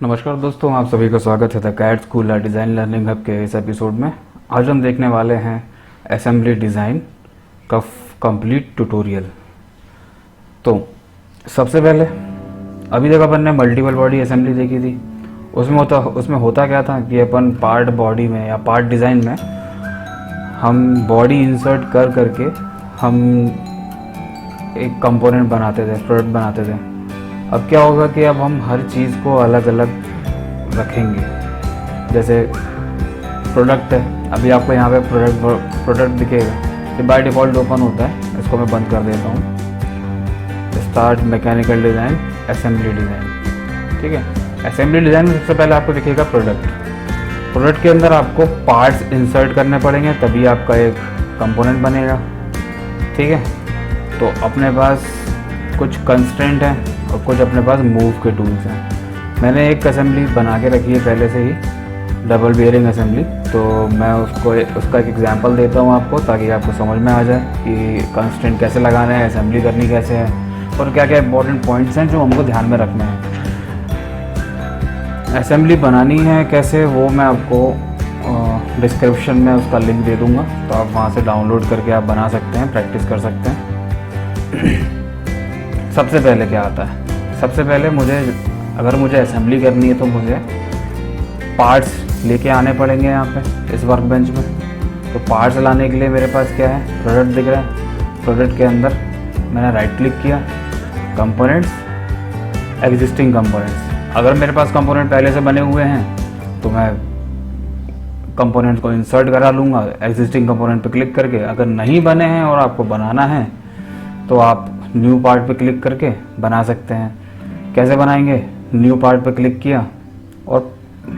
नमस्कार दोस्तों, आप सभी का स्वागत है the cat school design learning hub के इस एपिसोड में। आज हम देखने वाले हैं असेंबली डिज़ाइन का कंप्लीट ट्यूटोरियल। तो सबसे पहले अभी तक अपन ने मल्टीपल बॉडी असेंबली देखी थी। उसमें होता क्या था कि अपन पार्ट बॉडी में या पार्ट डिज़ाइन में हम बॉडी इंसर्ट करके हम एक कंपोनेंट बनाते थे, प्रोडक्ट बनाते थे। अब क्या होगा कि अब हम हर चीज़ को अलग अलग रखेंगे। जैसे प्रोडक्ट है, अभी आपको यहाँ पे प्रोडक्ट दिखेगा, ये बाय डिफ़ॉल्ट ओपन होता है। इसको मैं बंद कर देता हूँ। Start mechanical design, assembly design. ठीक है, असेंबली डिज़ाइन में सबसे पहले आपको दिखेगा प्रोडक्ट के अंदर आपको पार्ट्स इंसर्ट करने पड़ेंगे, तभी आपका एक कंपोनेंट बनेगा। ठीक है, तो अपने पास कुछ कंस्ट्रेंट हैं और कुछ अपने पास मूव के टूल्स हैं। मैंने एक असेंबली बना के रखी है पहले से ही, डबल बेयरिंग असेंबली। तो मैं उसका एक एग्जांपल देता हूँ आपको, ताकि आपको समझ में आ जाए कि कंस्ट्रेंट कैसे लगाना है, असेंबली करनी कैसे है और क्या क्या इंपॉर्टेंट पॉइंट्स हैं जो हमको ध्यान में रखने हैं। असेंबली बनानी है कैसे, वो मैं आपको डिस्क्रिप्शन में उसका लिंक दे दूँगा, तो आप वहाँ से डाउनलोड करके आप बना सकते हैं, प्रैक्टिस कर सकते हैं। सबसे पहले क्या आता है, सबसे पहले अगर मुझे असेंबली करनी है तो मुझे पार्ट्स लेके आने पड़ेंगे यहाँ पे इस वर्क बेंच में। तो पार्ट्स लाने के लिए मेरे पास क्या है, प्रोडक्ट दिख रहा है। प्रोडक्ट के अंदर मैंने राइट क्लिक किया, कंपोनेंट्स, एग्जिस्टिंग कंपोनेंट्स। अगर मेरे पास कंपोनेंट पहले से बने हुए हैं तो मैं कंपोनेंट को इंसर्ट करा लूँगा एग्जिस्टिंग कंपोनेंट पे क्लिक करके। अगर नहीं बने हैं और आपको बनाना है तो आप न्यू पार्ट पे क्लिक करके बना सकते हैं। कैसे बनाएंगे, न्यू पार्ट पे क्लिक किया और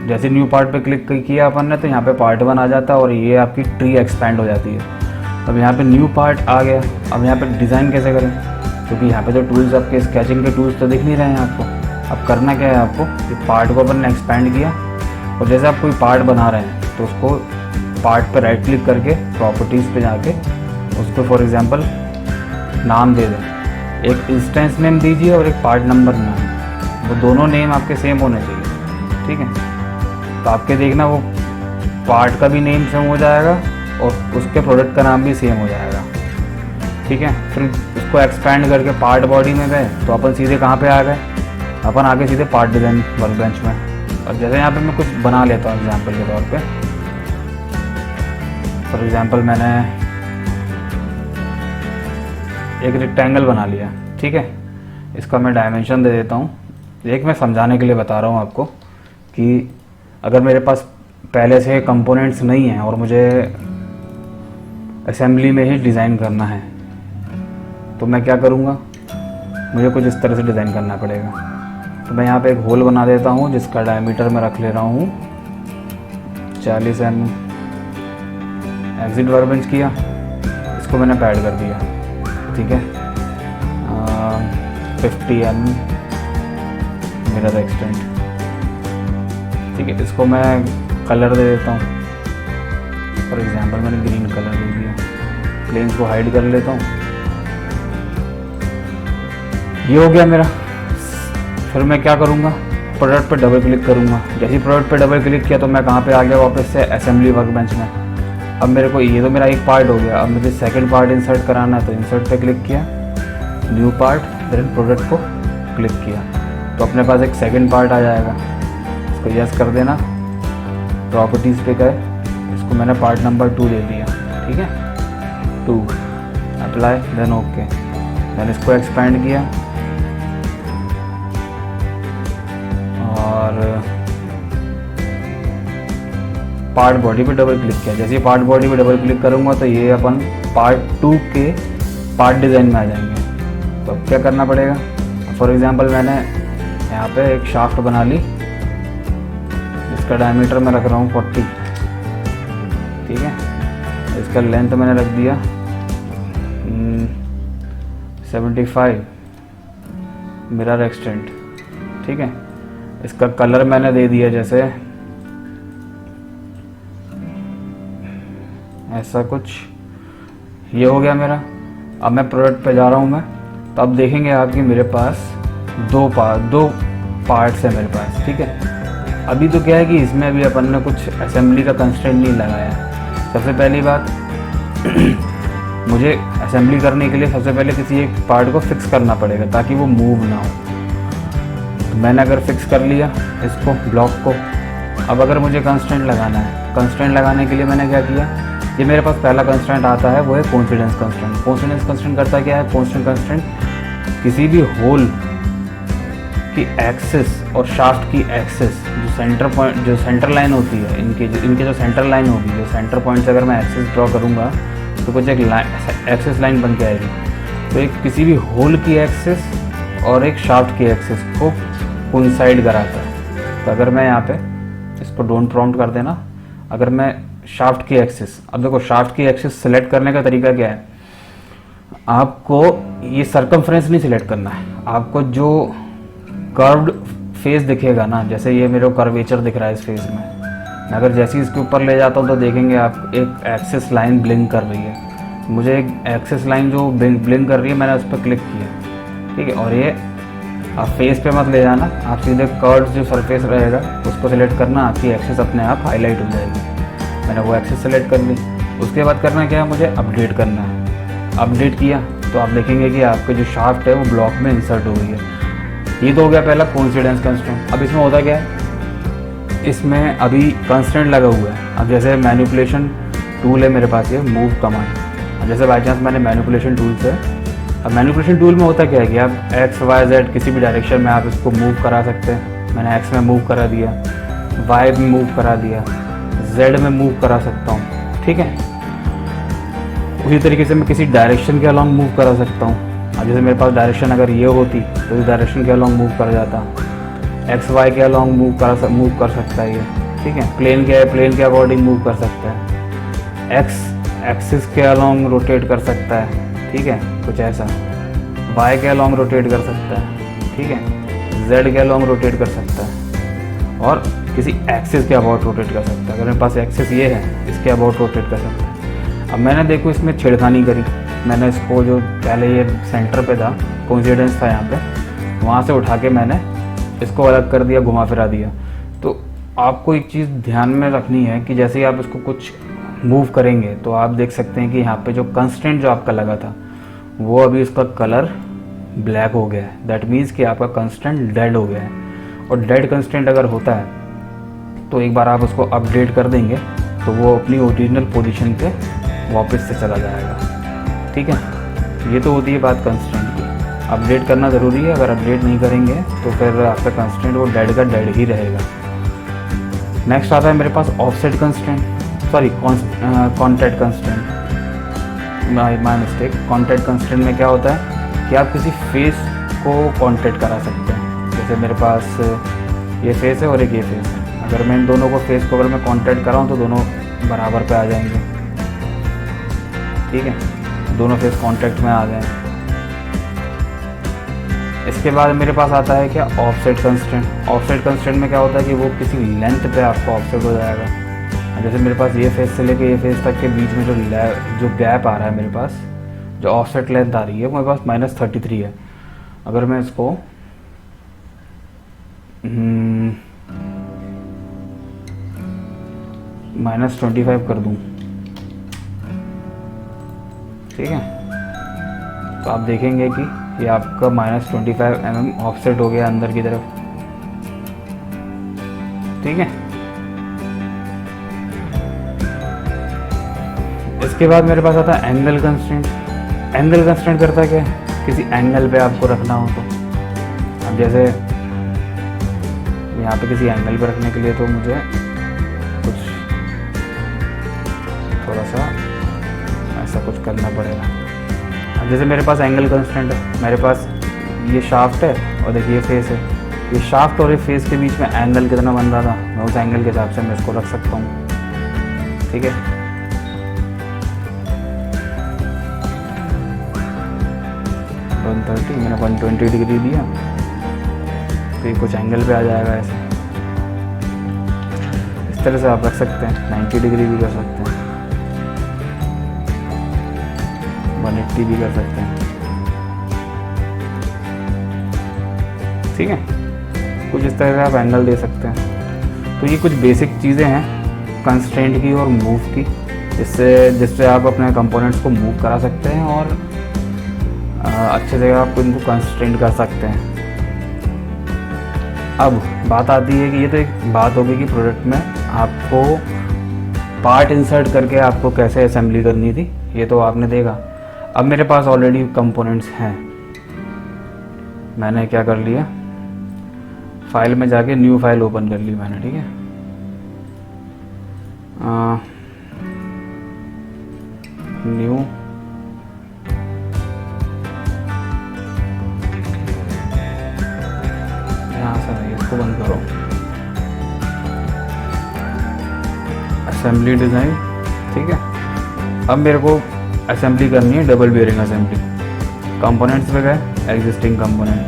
जैसे न्यू पार्ट पे क्लिक किया अपन ने तो यहाँ पे पार्ट 1 आ जाता है और ये आपकी ट्री एक्सपैंड हो जाती है। अब यहाँ पे न्यू पार्ट आ गया। अब यहाँ पे डिज़ाइन कैसे करें, क्योंकि यहाँ पे तो टूल्स आपके स्केचिंग के टूल्स तो दिख नहीं रहे हैं आपको। अब करना क्या है आपको, कि पार्ट को अपन ने एक्सपैंड किया और जैसे आप कोई पार्ट बना रहे हैं तो उसको पार्ट पर राइट क्लिक करके प्रॉपर्टीज़ पे जाके उसको फॉर एग्जांपल नाम दे दें। एक इंस्टेंस नेम दीजिए और एक पार्ट नंबर नाम, वो दोनों नेम आपके सेम होने चाहिए। ठीक है, तो आपके देखना वो पार्ट का भी नेम सेम हो जाएगा और उसके प्रोडक्ट का नाम भी सेम हो जाएगा। ठीक है, फिर उसको एक्सपैंड करके पार्ट बॉडी में गए तो अपन सीधे कहाँ पे आ गए, अपन आगे सीधे पार्ट डिज़ाइन वर्क बेंच में। और जैसे यहाँ पे मैं कुछ बना लेता हूँ एग्जाम्पल के तौर पे। फॉर एग्जाम्पल मैंने एक रेक्टेंगल बना लिया। ठीक है, इसका मैं डायमेंशन दे देता हूँ। एक मैं समझाने के लिए बता रहा हूँ आपको कि अगर मेरे पास पहले से कंपोनेंट्स नहीं हैं और मुझे असेंबली में ही डिज़ाइन करना है तो मैं क्या करूँगा, मुझे कुछ इस तरह से डिज़ाइन करना पड़ेगा। तो मैं यहाँ पे एक होल बना देता हूँ जिसका डायमीटर मैं रख ले रहा हूँ 40 mm। एग्जिट वर्क बेंच किया, इसको मैंने पैड कर दिया। ठीक है, 50 mm मिरर एक्सटेंट। ठीक है, इसको मैं कलर दे देता हूँ। फॉर एग्जांपल मैंने ग्रीन कलर दे दिया। प्लेन्स को हाइड कर लेता हूँ। ये हो गया मेरा। फिर मैं क्या करूँगा, प्रोडक्ट पे डबल क्लिक करूँगा। जैसे ही प्रोडक्ट पे डबल क्लिक किया तो मैं कहाँ पे आ गया, वापस से असेंबली वर्क बेंच में। अब मेरे को ये तो मेरा एक पार्ट हो गया। अब मुझे सेकंड पार्ट इंसर्ट कराना है तो इंसर्ट पे क्लिक किया, न्यू पार्ट, फिर प्रोडक्ट को क्लिक किया तो अपने पास एक सेकंड पार्ट आ जाएगा। इसको यस कर देना, प्रॉपर्टीज़ पे गए, इसको मैंने पार्ट नंबर 2 दे दिया। ठीक है, 2 अप्लाई, देन ओके। मैंने इसको एक्सपैंड किया और पार्ट बॉडी पे डबल क्लिक किया। जैसे ही पार्ट बॉडी पे डबल क्लिक करूँगा तो ये अपन पार्ट 2 के पार्ट डिज़ाइन में आ जाएंगे। तो अब क्या करना पड़ेगा, फॉर एग्जांपल मैंने यहाँ पे एक शाफ्ट बना ली, इसका डायमीटर मैं रख रहा हूँ 40। ठीक है, इसका लेंथ मैंने रख दिया 75 मिरर एक्सटेंट। ठीक है, इसका कलर मैंने दे दिया जैसे ऐसा कुछ। ये हो गया मेरा। अब मैं प्रोडक्ट पे जा रहा हूँ मैं, तो अब देखेंगे आप कि मेरे पास दो पार्ट्स है मेरे पास। ठीक है, अभी तो क्या है कि इसमें अभी अपन ने कुछ असेंबली का कंस्ट्रेंट नहीं लगाया है। सबसे पहली बात मुझे असेंबली करने के लिए सबसे पहले किसी एक पार्ट को फिक्स करना पड़ेगा ताकि वो मूव ना हो। तो मैंने अगर फिक्स कर लिया इसको, ब्लॉक को, अब अगर मुझे कंस्ट्रेंट लगाना है, कंस्ट्रेंट लगाने के लिए मैंने क्या किया, ये मेरे पास पहला कंस्ट्रेंट आता है, वो है कोइंसिडेंस कंस्ट्रेंट। कोइंसिडेंस कंस्ट्रेंट करता क्या है, कोइंसिडेंस कंस्ट्रेंट किसी भी होल की एक्सिस और शाफ्ट की एक्सिस, जो सेंटर पॉइंट, जो सेंटर लाइन होती है इनके जो सेंटर लाइन होगी, जो सेंटर पॉइंट से अगर मैं एक्सिस ड्रॉ करूँगा तो कुछ एक एक्सिस लाइन बन के आएगी। तो एक किसी भी होल की एक्सिस और एक शाफ्ट की एक्सिस को कोइंसाइड कराता है। तो अगर मैं यहाँ पे इसको डोंट प्रॉम्प्ट कर देना, अगर मैं शाफ्ट की एक्सिस, अब देखो शाफ्ट की एक्सिस सेलेक्ट करने का तरीका क्या है, आपको ये सर्कमफ्रेंस नहीं सिलेक्ट करना है, आपको जो कर्व्ड फेस दिखेगा ना, जैसे ये मेरे को कर्वेचर दिख रहा है इस फेस में, मैं अगर जैसे ही इसके ऊपर ले जाता हूँ तो देखेंगे आप एक एक्सिस लाइन ब्लिंक कर रही है। मुझे एक एक्सिस लाइन जो ब्लिंक कर रही है, मैंने उस पर क्लिक किया, ठीक है। और ये आप फेस पे मत ले जाना, आप सीधे कर्व्ड जो सरफेस रहेगा उसको सिलेक्ट करना, आपकी एक्सिस अपने आप हाईलाइट हो जाएगी। मैंने वो एक्सिस सेलेक्ट कर ली। उसके बाद करना क्या है, मुझे अपडेट करना है। अपडेट किया तो आप देखेंगे कि आपके जो शाफ्ट है वो ब्लॉक में इंसर्ट हो गई है। ये तो हो गया पहला कोइंसिडेंस कंस्ट्रेंट। अब इसमें होता क्या है, इसमें अभी कंस्ट्रेंट लगा हुआ है। अब जैसे मैनिपुलेशन टूल है मेरे पास, ये मूव कमांड, अब जैसे बाई चांस मैंने मैनिपुलेशन टूल से, अब मैनिपुलेशन टूल में होता क्या है कि आप एक्स वाई जेड किसी भी डायरेक्शन में आप इसको मूव करा सकते हैं। मैंने एक्स में मूव करा दिया, वाई में मूव करा दिया, जेड में मूव करा सकता हूँ, ठीक है। उसी तरीके से मैं किसी डायरेक्शन के अलॉन्ग मूव करा सकता हूँ। अब जैसे मेरे पास डायरेक्शन अगर ये होती तो इस डायरेक्शन के अलॉन्ग मूव कर जाता, एक्स वाई के अलॉन्ग मूव कर सकता है ये, ठीक है। प्लेन क्या है, प्लेन के अकॉर्डिंग मूव कर सकता है, एक्स एक्सिस के अलॉन्ग रोटेट कर सकता है, ठीक है, कुछ ऐसा, वाई के अलॉन्ग रोटेट कर सकता है, ठीक है, जेड के अलॉन्ग रोटेट कर सकता है, और किसी एक्सिस के अबाउट रोटेट कर सकता है। अगर मेरे पास एक्सिस ये है, इसके अबाउट रोटेट कर सकता है। अब मैंने देखो इसमें छेड़खानी करी, मैंने इसको जो पहले ये सेंटर पे था, कोइंसिडेंस था यहाँ पे, वहाँ से उठा के मैंने इसको अलग कर दिया, घुमा फिरा दिया। तो आपको एक चीज़ ध्यान में रखनी है कि जैसे ही आप इसको कुछ मूव करेंगे तो आप देख सकते हैं कि यहाँ पे जो कंस्ट्रेंट जो आपका लगा था वो अभी उसका कलर ब्लैक हो गया है। दैट मीन्स कि आपका कंस्ट्रेंट डेड हो गया है। और डेड कंस्ट्रेंट अगर होता है तो एक बार आप उसको अपडेट कर देंगे तो वो अपनी ओरिजिनल पोजीशन पे वापस से चला जाएगा, ठीक है। ये तो होती है बात कंस्ट्रेंट की। अपडेट करना ज़रूरी है, अगर अपडेट नहीं करेंगे तो फिर आपका कंस्ट्रेंट वो डेड का डेड ही रहेगा। नेक्स्ट आता है मेरे पास offset constraint, sorry contact constraint, my mistake. Contact constraint में क्या होता है कि आप किसी फेस को कॉन्टैक्ट करा सकते हैं। जैसे मेरे पास ये फेस है और एक ये फेस है, अगर मैं इन दोनों को फेस को अगर मैं कॉन्टैक्ट कराऊँ तो दोनों बराबर पे आ जाएंगे, ठीक है, दोनों फेस कॉन्टैक्ट में आ गए। इसके बाद मेरे पास आता है क्या, ऑफसेट कंस्ट्रेंट। ऑफसेट कंस्ट्रेंट में क्या होता है कि वो किसी लेंथ पे आपका ऑफसेट हो जाएगा। जैसे मेरे पास ये फेस से लेके ये फेस तक के बीच में जो गैप आ रहा है मेरे पास, जो ऑफसेट लेंथ आ रही है वो मेरे पास -33 है। अगर मैं इसको -25 कर दूं, ठीक है, तो आप देखेंगे कि ये आपका -25 mm ऑफसेट हो गया अंदर की तरफ, ठीक है। इसके बाद मेरे पास आता है एंगल कंस्ट्रेंट। एंगल कंस्ट्रेंट करता है क्या, किसी एंगल पे आपको रखना हो तो, अब जैसे यहाँ पे किसी एंगल पे रखने के लिए तो मुझे कुछ थोड़ा सा ऐसा कुछ करना पड़ेगा। अब जैसे मेरे पास एंगल कंस्ट्रेंट है, मेरे पास ये शाफ्ट है और देखिए ये फेस है, ये शाफ्ट और ये फेस के बीच में एंगल कितना बन रहा था, मैं उस एंगल के हिसाब से मैं इसको रख सकता हूँ, ठीक है। 130 मैंने 120 डिग्री दिया तो ये कुछ एंगल पे आ जाएगा ऐसे। इस तरह से आप रख सकते हैं, 90 डिग्री भी कर सकते हैं, 180 भी कर सकते हैं, ठीक है। कुछ इस तरह से आप एंगल दे सकते हैं। तो ये कुछ बेसिक चीज़ें हैं कंस्ट्रेंट की और मूव की, जिससे आप अपने कंपोनेंट्स को मूव करा सकते हैं और अच्छे से आप इनको कंस्ट्रेंट कर सकते हैं। अब बात आती है कि ये तो एक बात होगी कि प्रोडक्ट में आपको पार्ट इंसर्ट करके आपको कैसे असेंबली करनी थी, ये तो आपने देखा। अब मेरे पास ऑलरेडी कंपोनेंट्स हैं, मैंने क्या कर लिया, फाइल में जाके न्यू फाइल ओपन कर ली मैंने, ठीक है। न्यू यहाँ से नहीं, इसको बंद करो, असेंबली डिज़ाइन, ठीक है। अब मेरे को असेंबली करनी है, डबल बेयरिंग असेंबली। कंपोनेंट्स पे गए, एग्जिस्टिंग कंपोनेंट,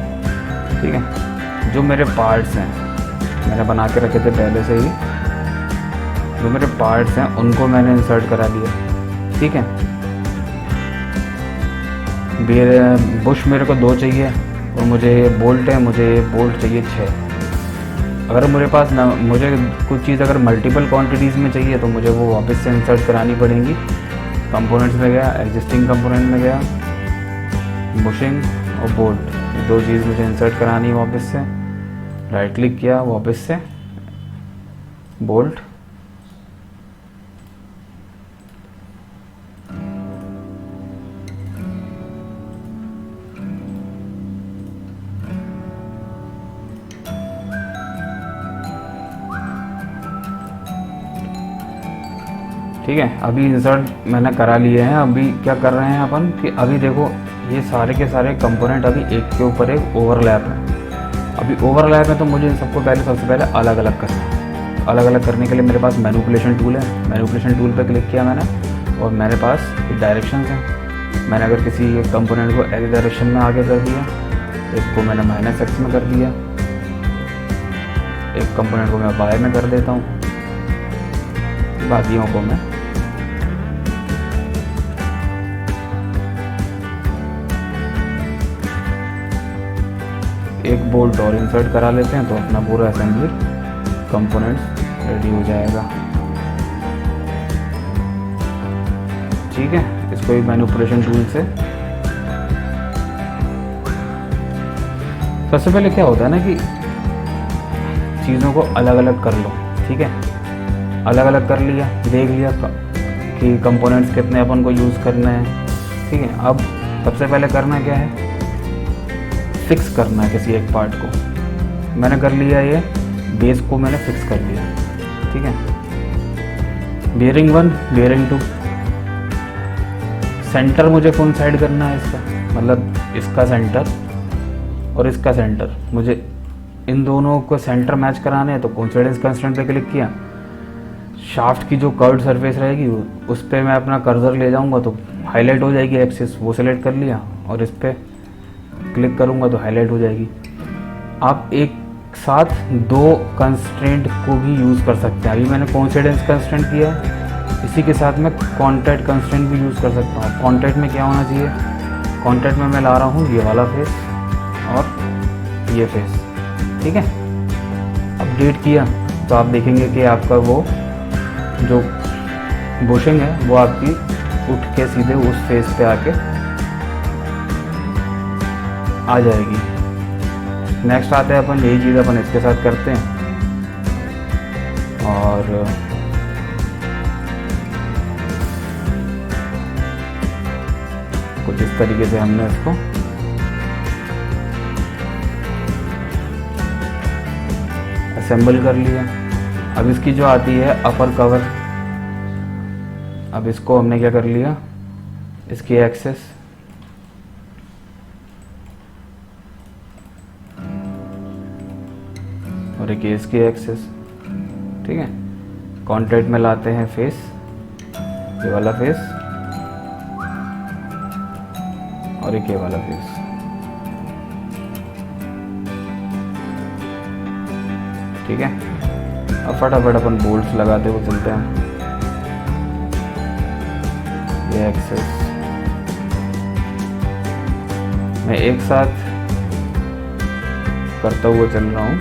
ठीक है। जो मेरे पार्ट्स हैं मैंने बना के रखे थे पहले से ही, जो मेरे पार्ट्स हैं उनको मैंने इंसर्ट करा लिया, ठीक है। बुश मेरे को 2 चाहिए और मुझे बोल्ट है, मुझे बोल्ट चाहिए 6। अगर मेरे पास ना, मुझे कुछ चीज़ अगर मल्टीपल क्वांटिटीज़ में चाहिए तो मुझे वो वापस से इंसर्ट करानी पड़ेंगी। कंपोनेंट्स में गया, एग्जिस्टिंग कंपोनेंट में गया, बुशिंग और बोल्ट, 2 चीज़ मुझे इंसर्ट करानी है वापस से। राइट क्लिक किया, वापस से बोल्ट, ठीक है। अभी इंसर्ट मैंने करा लिए हैं। अभी क्या कर रहे हैं अपन कि अभी देखो ये सारे के सारे कंपोनेंट अभी एक के ऊपर एक ओवरलैप है। अभी ओवरलैप है तो मुझे इन सबको सबसे पहले अलग अलग करना है। अलग अलग करने के लिए मेरे पास मैनिपुलेशन टूल है, मैनिपुलेशन टूल पर क्लिक किया मैंने और मेरे पास डायरेक्शन हैं। मैंने अगर किसी एक कंपोनेंट को एक्स डायरेक्शन में आगे कर दिया, एक को मैंने -x में कर दिया, एक कंपोनेंट को मैं y में कर देता हूँ, बाकियों को मैं एक बोल्ट और इंसर्ट करा लेते हैं तो अपना पूरा असेंबली कंपोनेंट्स रेडी हो जाएगा, ठीक है। इसको एक मैनिपुलेशन टूल से सबसे पहले क्या होता है ना कि चीज़ों को अलग अलग कर लो, ठीक है। अलग अलग कर लिया, देख लिया कि कंपोनेंट्स कितने अपन को यूज़ करने हैं, ठीक है। अब सबसे पहले करना क्या है, फिक्स करना है किसी एक पार्ट को। मैंने कर लिया, ये बेस को मैंने फिक्स कर लिया, ठीक है। बेयरिंग 1, बेयरिंग 2, सेंटर मुझे कौन साइड करना है इसका, मतलब इसका सेंटर और इसका सेंटर, मुझे इन दोनों को सेंटर मैच कराने हैं तो कोइंसिडेंस कंस्ट्रेंट पे क्लिक किया। शाफ्ट की जो कर्व्ड सरफेस रहेगी उस पर मैं अपना कर्सर ले जाऊंगा तो हाईलाइट हो जाएगी एक्सिस, वो सेलेक्ट कर लिया और इस पर क्लिक करूंगा तो हाईलाइट हो जाएगी। आप एक साथ 2 कंस्ट्रेंट को भी यूज़ कर सकते हैं। अभी मैंने कोइंसिडेंस कंस्ट्रेंट किया है, इसी के साथ मैं कॉन्टैक्ट कंस्ट्रेंट भी यूज़ कर सकता हूँ। कॉन्टैक्ट में क्या होना चाहिए, कॉन्टैक्ट में मैं ला रहा हूँ ये वाला फेस और ये फेस, ठीक है। अपडेट किया तो आप देखेंगे कि आपका वो जो बुशिंग है वो आपकी उठ के सीधे उस फेस पे आके आ जाएगी। नेक्स्ट आते हैं अपन, यही चीज़ अपन इसके साथ करते हैं और कुछ इस तरीके से हमने इसको असेंबल कर लिया। अब इसकी जो आती है अपर कवर, अब इसको हमने क्या कर लिया, इसकी एक्सेस और एक इसकी एक्सेस, ठीक है। कॉन्टैक्ट में लाते हैं फेस, ये वाला फेस और एक ये वाला फेस, ठीक है। अब फटाफट अपन बोल्ट्स लगाते हुए चलते हैं। ये एक्सेस मैं एक साथ करता हुआ चल रहा हूँ,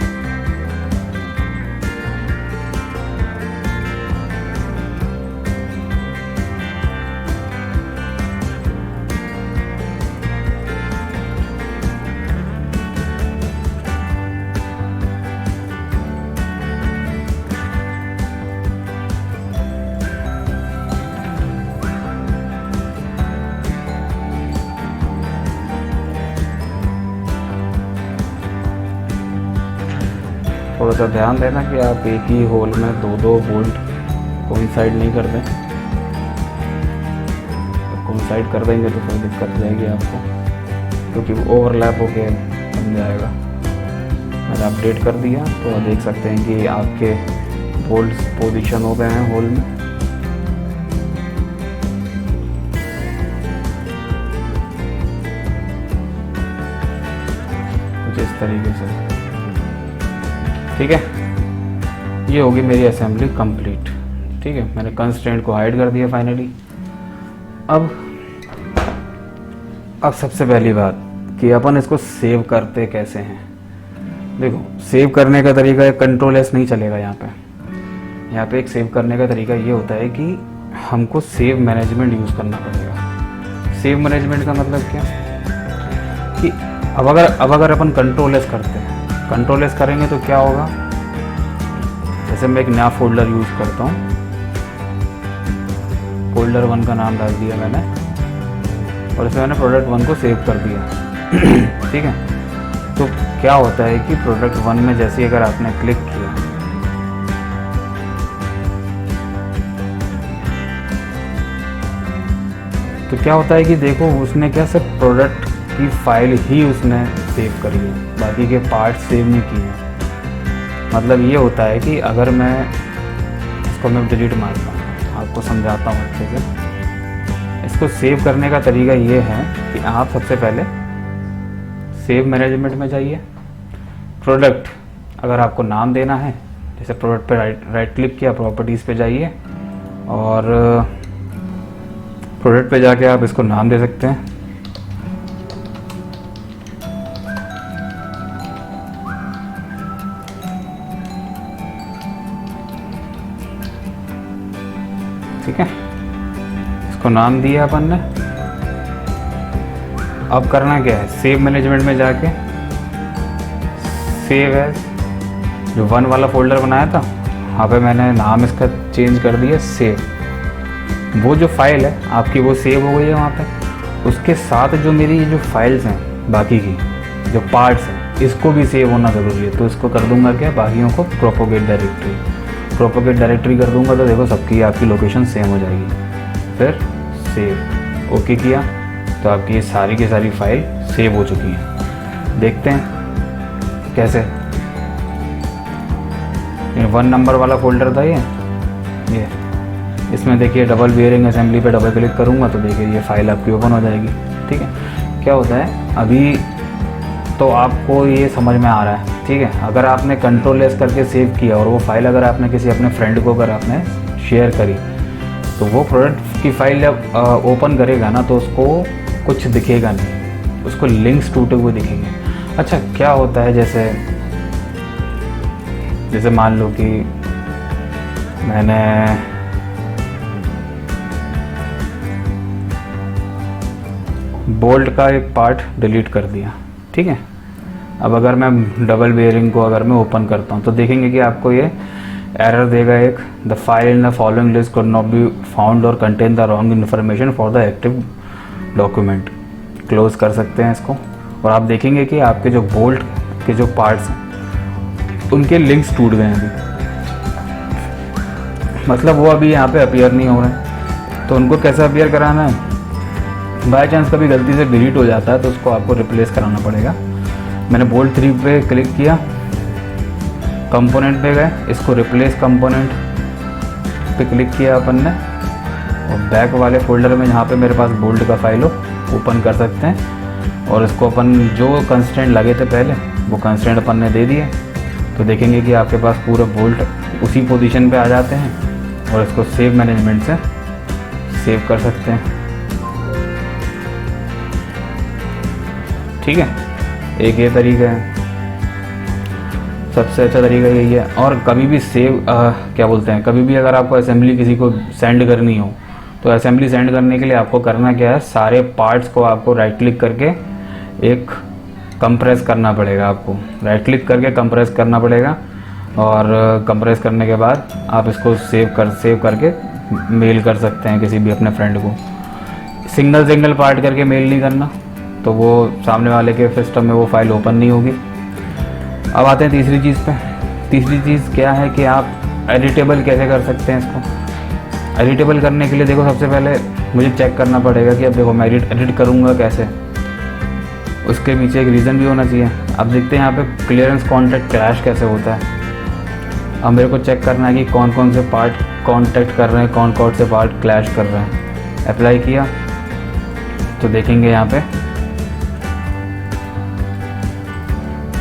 थोड़ा सा ध्यान देना कि आप एक ही होल में दो दो बोल्ट कोइंसाइड नहीं कर दें। कोइंसाइड कर देंगे तो कोई दिक्कत हो जाएगी आपको, क्योंकि वो ओवरलैप होके बन जाएगा। मैंने अपडेट कर दिया तो आप देख सकते हैं कि आपके बोल्ट्स पोजीशन हो गए हैं होल में। कुछ इस तरीके से, ठीक है। ये होगी मेरी असेंबली कंप्लीट, ठीक है। मैंने कंस्ट्रेंट को हाइड कर दिया फाइनली। अब सबसे पहली बात कि अपन इसको सेव करते कैसे हैं। देखो, सेव करने का तरीका है, कंट्रोल एस नहीं चलेगा यहाँ पे एक सेव करने का तरीका ये होता है कि हमको सेव मैनेजमेंट यूज़ करना पड़ेगा। सेव मैनेजमेंट का मतलब क्या कि अब अगर अपन कंट्रोल एस करते हैं, कंट्रोल एस करेंगे तो क्या होगा। जैसे मैं एक नया फोल्डर यूज़ करता हूँ, फोल्डर 1 का नाम डाल दिया मैंने, और इसमें मैंने प्रोडक्ट 1 को सेव कर दिया ठीक है। तो क्या होता है कि प्रोडक्ट 1 में जैसे अगर आपने क्लिक किया तो क्या होता है कि देखो, उसने क्या सिर्फ प्रोडक्ट की फाइल ही उसने सेव करी है, बाकी के पार्ट सेव नहीं किए हैं। मतलब ये होता है कि अगर मैं इसको डिलीट मारता हूँ, आपको समझाता हूँ अच्छे से। इसको सेव करने का तरीका ये है कि आप सबसे पहले सेव मैनेजमेंट में जाइए। प्रोडक्ट अगर आपको नाम देना है, जैसे प्रोडक्ट पे राइट क्लिक किया, प्रॉपर्टीज़ पे जाइए और प्रोडक्ट पे जाके आप इसको नाम दे सकते हैं। ठीक है, इसको नाम दिया अपन ने। अब करना क्या है, सेव मैनेजमेंट में जाके सेव एज, जो 1 वाला फोल्डर बनाया था वहाँ पे मैंने नाम इसका चेंज कर दिया सेव। वो जो फाइल है आपकी वो सेव हो गई है वहाँ पे। उसके साथ जो मेरी जो फाइल्स हैं बाकी की जो पार्ट्स हैं, इसको भी सेव होना ज़रूरी है। तो इसको कर दूंगा क्या, बाकियों को प्रोपोगेट डायरेक्टरी कर दूंगा। तो देखो, सबकी आपकी लोकेशन सेम हो जाएगी। फिर सेव ओके किया तो आपकी ये सारी की सारी फाइल सेव हो चुकी है। देखते हैं कैसे। 1 नंबर वाला फोल्डर था ये इसमें देखिए डबल बियरिंग असेंबली पे डबल क्लिक करूँगा तो देखिए ये फाइल आपकी ओपन हो जाएगी। ठीक है, क्या होता है अभी तो आपको ये समझ में आ रहा है। ठीक है, अगर आपने कंट्रोल एस करके सेव किया और वो फाइल अगर आपने किसी अपने फ्रेंड को अगर आपने शेयर करी तो वो प्रोडक्ट की फाइल जब ओपन करेगा ना तो उसको कुछ दिखेगा नहीं, उसको लिंक्स टूटे हुए दिखेंगे। अच्छा, क्या होता है जैसे मान लो कि मैंने बोल्ट का एक पार्ट डिलीट कर दिया। ठीक है, अब अगर मैं डबल बेयरिंग को अगर मैं ओपन करता हूँ तो देखेंगे कि आपको ये एरर देगा एक, the file in the following list could not be found और contain the wrong information for the active document. Close कर सकते हैं इसको और आप देखेंगे कि आपके जो बोल्ट के जो पार्ट्स हैं उनके लिंक्स टूट गए हैं अभी, मतलब वो अभी यहाँ पे अपीयर नहीं हो रहे हैं। तो उनको कैसे अपीयर कराना है, बाय चांस कभी गलती से डिलीट हो जाता है तो उसको आपको रिप्लेस कराना पड़ेगा। मैंने बोल्ट 3 पे क्लिक किया, कंपोनेंट पे गए, इसको रिप्लेस कंपोनेंट पे क्लिक किया अपन ने और बैक वाले फोल्डर में जहाँ पे मेरे पास बोल्ट का फाइल हो ओपन कर सकते हैं और इसको अपन जो कंस्ट्रेंट लगे थे पहले वो कंस्ट्रेंट अपन ने दे दिए। तो देखेंगे कि आपके पास पूरे बोल्ट उसी पोजीशन पे आ जाते हैं और इसको सेव मैनेजमेंट से सेव कर सकते हैं। ठीक है, एक ये तरीका है, सबसे अच्छा तरीका यही है। और कभी भी सेव क्या बोलते हैं, कभी भी अगर आपको असेंबली किसी को सेंड करनी हो तो असेंबली सेंड करने के लिए आपको करना क्या है, सारे पार्ट्स को आपको राइट क्लिक करके एक कंप्रेस करना पड़ेगा। आपको राइट क्लिक करके कंप्रेस करना पड़ेगा और कंप्रेस करने के बाद आप इसको सेव करके मेल कर सकते हैं किसी भी अपने फ्रेंड को। सिंगल पार्ट करके मेल नहीं करना, तो वो सामने वाले के सिस्टम में वो फाइल ओपन नहीं होगी। अब आते हैं तीसरी चीज़ पे। तीसरी चीज़ क्या है कि आप एडिटेबल कैसे कर सकते हैं इसको। एडिटेबल करने के लिए देखो सबसे पहले मुझे चेक करना पड़ेगा कि अब देखो मैं एडिट करूँगा कैसे, उसके पीछे एक रीज़न भी होना चाहिए। अब देखते हैं यहाँ पे क्लियरेंस कॉन्टैक्ट क्लैश कैसे होता है। अब मेरे को चेक करना है कि कौन कौन से पार्ट कॉन्टैक्ट कर रहे हैं, कौन कौन से पार्ट क्लैश कर रहे हैं। अप्लाई किया तो देखेंगे यहाँ पे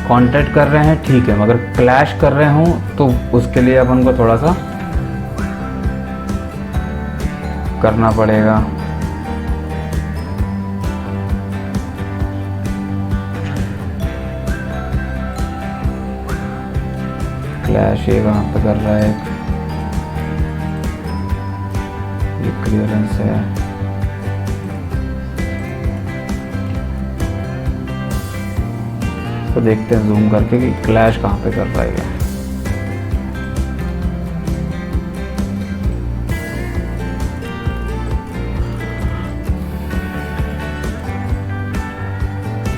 कॉन्टैक्ट कर रहे हैं ठीक है, मगर क्लैश कर रहे हों तो उसके लिए अपन को थोड़ा सा करना पड़ेगा। क्लैश ये कहाँ पे कर रहा है, ये क्लियरेंस है, तो देखते हैं जूम करके कि क्लैश कहाँ पे कर रहा है।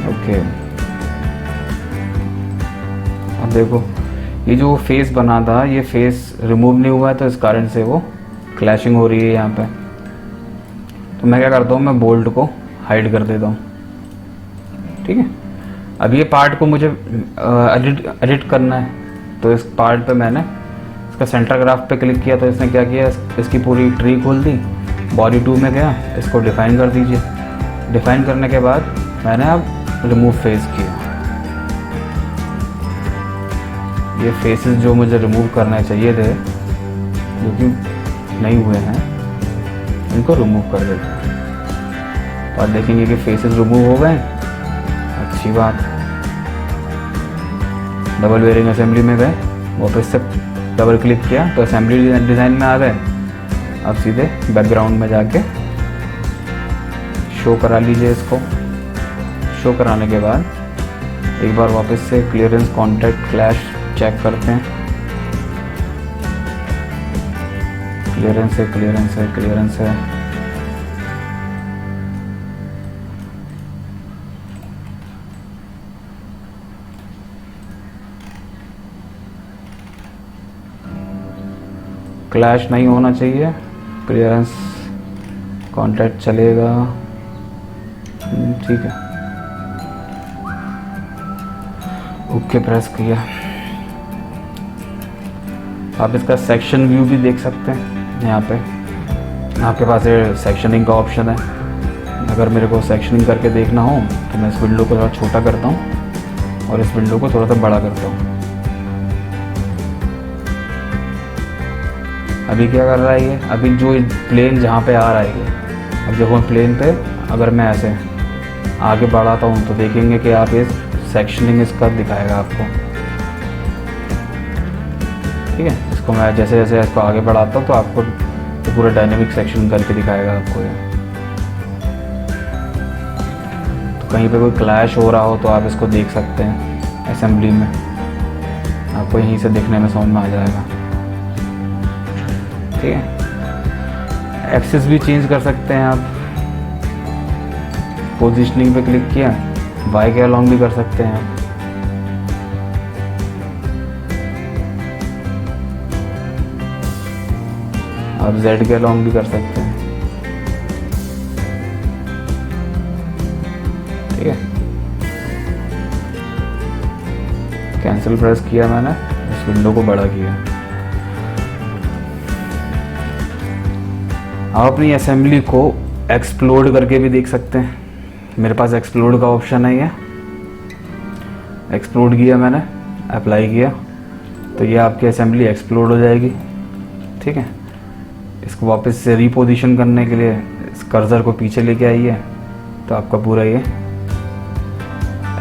ओके, अब देखो ये जो फेस बना था ये फेस रिमूव नहीं हुआ है, तो इस कारण से वो क्लैशिंग हो रही है यहाँ पे। तो मैं क्या करता हूँ, मैं बोल्ट को हाइड कर देता हूँ। ठीक है, अब ये पार्ट को मुझे एडिट करना है, तो इस पार्ट पे मैंने इसका सेंटर ग्राफ पे क्लिक किया, तो इसने क्या किया, इसकी पूरी ट्री खोल दी। बॉडी 2 में गया, इसको डिफाइन कर दीजिए। डिफाइन करने के बाद मैंने अब रिमूव फेस किया। ये फेसेस जो मुझे रिमूव करने चाहिए थे, जो कि नहीं हुए हैं, इनको रिमूव कर देते हैं। तो आप देखेंगे कि फेसेस रिमूव हो गए, अच्छी बात। डबल बेयरिंग असेंबली में गए, वापस से डबल क्लिक किया तो असेंबली डिज़ाइन में आ गए। अब सीधे बैकग्राउंड में जाके शो करा लीजिए इसको। शो कराने के बाद एक बार वापस से क्लियरेंस कॉन्टैक्ट क्लैश चेक करते हैं। क्लियरेंस है, क्लियरेंस है, क्लियरेंस है। क्लैश नहीं होना चाहिए, क्लियरेंस कॉन्टैक्ट चलेगा, ठीक है। ओके प्रेस किया। आप इसका सेक्शन व्यू भी देख सकते हैं। यहाँ पे आपके पास ये सेक्शनिंग का ऑप्शन है। अगर मेरे को सेक्शनिंग करके देखना हो तो मैं इस विंडो को थोड़ा छोटा करता हूँ और इस विंडो को थोड़ा सा बड़ा करता हूँ। अभी क्या कर रहा है ये, अभी जो प्लेन जहाँ पे आ रहा है ये, अब देखो प्लेन पे अगर मैं ऐसे आगे बढ़ाता हूँ तो देखेंगे कि आप इस सेक्शनिंग इसका दिखाएगा आपको। ठीक है, इसको मैं जैसे जैसे इसको आगे बढ़ाता हूँ तो आपको तो पूरा डायनेमिक सेक्शन करके दिखाएगा आपको ये। तो कहीं पे कोई क्लैश हो रहा हो तो आप इसको देख सकते हैं असेंबली में, आपको यहीं से देखने में समझ में आ जाएगा। ठीक है, एक्सिस भी चेंज कर सकते हैं आप। पोजीशनिंग पे क्लिक किया, वाई के अलॉन्ग भी कर सकते हैं आप। आप जेड के अलॉन्ग भी कर सकते हैं। ठीक है, कैंसिल प्रेस किया मैंने, इस विंडो को बड़ा किया। आप अपनी असेंबली को एक्सप्लोड करके भी देख सकते हैं। मेरे पास एक्सप्लोड का ऑप्शन है, ये एक्सप्लोड किया मैंने, अप्लाई किया तो ये आपकी असेंबली एक्सप्लोड हो जाएगी। ठीक है, इसको वापस से रीपोजिशन करने के लिए इस कर्सर को पीछे लेके आइए तो आपका पूरा ये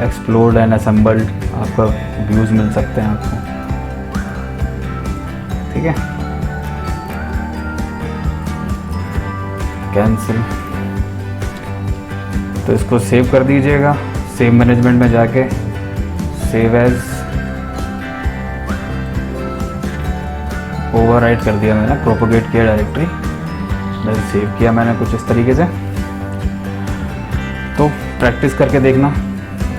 एक्सप्लोड एंड असेंबल्ड आपका व्यूज़ मिल सकते हैं आपको। ठीक है, कैंसिल। तो इसको सेव कर दीजिएगा, सेव मैनेजमेंट में जाके सेव एज ओवरराइट कर दिया मैंने, प्रोपोगेट किया डायरेक्टरी, सेव किया मैंने कुछ इस तरीके से। तो प्रैक्टिस करके देखना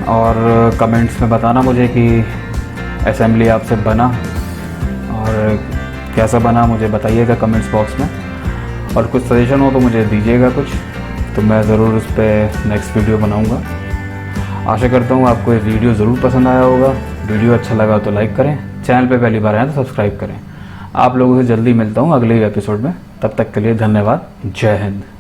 और कमेंट्स में बताना मुझे कि असेंबली आपसे बना कैसा बना मुझे बताइएगा कमेंट्स बॉक्स में, और कुछ सजेशन हो तो मुझे दीजिएगा कुछ, तो मैं ज़रूर उस पर नेक्स्ट वीडियो बनाऊँगा। आशा करता हूँ आपको ये वीडियो ज़रूर पसंद आया होगा। वीडियो अच्छा लगा तो लाइक करें, चैनल पे पहली बार आए तो सब्सक्राइब करें। आप लोगों से जल्दी मिलता हूँ अगले एपिसोड में, तब तक के लिए धन्यवाद। जय हिंद।